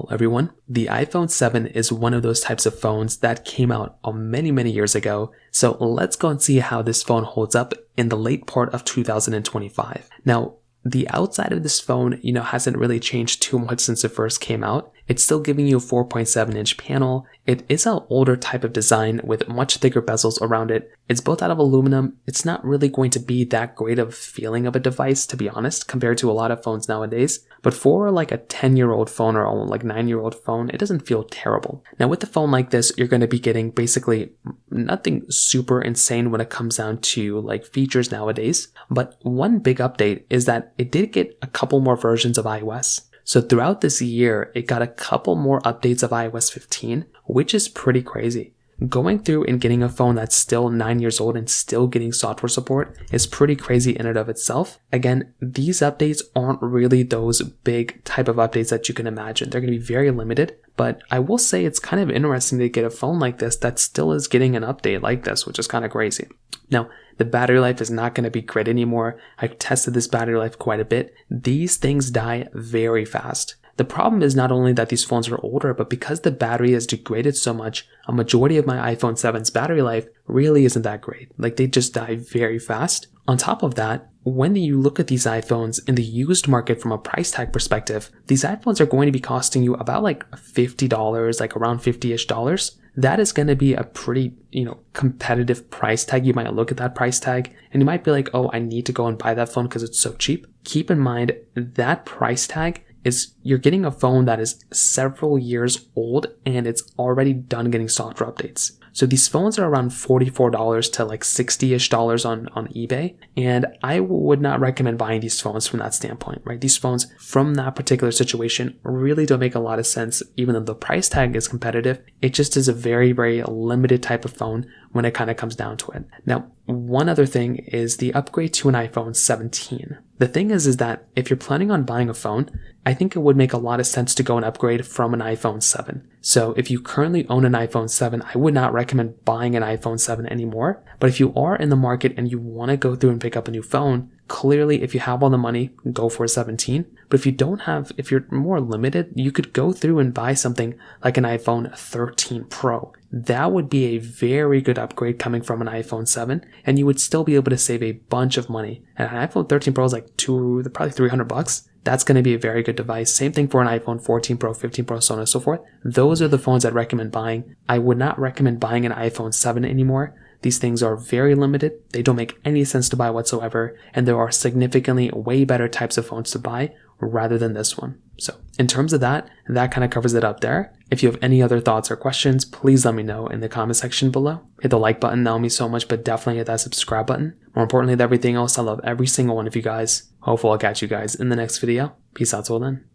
Hello everyone. The iPhone 7 is one of those types of phones that came out many years ago, so let's go and see how this phone holds up in the late part of 2025. Now, the outside of this phone, hasn't really changed too much since it first came out. It's still giving you a 4.7-inch panel. It is an older type of design with much thicker bezels around it. It's built out of aluminum. It's not really going to be that great of a feeling of a device, to be honest, compared to a lot of phones nowadays. But for like a 10-year-old phone or like 9-year-old phone, it doesn't feel terrible. Now with a phone like this, you're going to be getting basically nothing super insane when it comes down to like features nowadays. But one big update is that it did get a couple more versions of iOS. So throughout this year, it got a couple more updates of iOS 15, which is pretty crazy. Going through and getting a phone that's still 9 years old and still getting software support is pretty crazy in and of itself. Again, these updates aren't really those big type of updates that you can imagine. They're going to be very limited, but I will say it's kind of interesting to get a phone like this that still is getting an update like this, which is kind of crazy. Now, the battery life is not going to be great anymore. I've tested this battery life quite a bit. These things die very fast. The problem is not only that these phones are older, but because the battery has degraded so much, a majority of my iPhone 7's battery life really isn't that great. Like they just die very fast. On top of that, when you look at these iPhones in the used market from a price tag perspective, these iPhones are going to be costing you about like $50, like around $50-ish dollars. That is going to be a pretty, competitive price tag. You might look at that price tag and you might be like, oh, I need to go and buy that phone because it's so cheap. Keep in mind that price tag is you're getting a phone that is several years old and it's already done getting software updates. So these phones are around $44 to like $60-ish dollars on eBay. And I would not recommend buying these phones from that standpoint, right? These phones from that particular situation really don't make a lot of sense. Even though the price tag is competitive, it just is a very limited type of phone when it kind of comes down to it. Now, one other thing is the upgrade to an iPhone 17. The thing is that if you're planning on buying a phone, I think it would make a lot of sense to go and upgrade from an iPhone 7. So if you currently own an iPhone 7, I would not recommend buying an iPhone 7 anymore. But if you are in the market and you want to go through and pick up a new phone, clearly if you have all the money, go for a 17. But if you don't have, if you're more limited, you could go through and buy something like an iPhone 13 Pro. That would be a very good upgrade coming from an iPhone 7, and you would still be able to save a bunch of money. And an iPhone 13 Pro is like probably $300. That's going to be a very good device. Same thing for an iPhone 14 Pro, 15 Pro, so on and so forth. Those are the phones I'd recommend buying. I would not recommend buying an iPhone 7 anymore. These things are very limited. They don't make any sense to buy whatsoever. And there are significantly way better types of phones to buy rather than this one. So in terms of that kind of covers it up there. If you have any other thoughts or questions, please let me know in the comment section below. Hit the like button, that will mean so much, but definitely hit that subscribe button. More importantly than everything else, I love every single one of you guys. Hopefully I'll catch you guys in the next video. Peace out till then.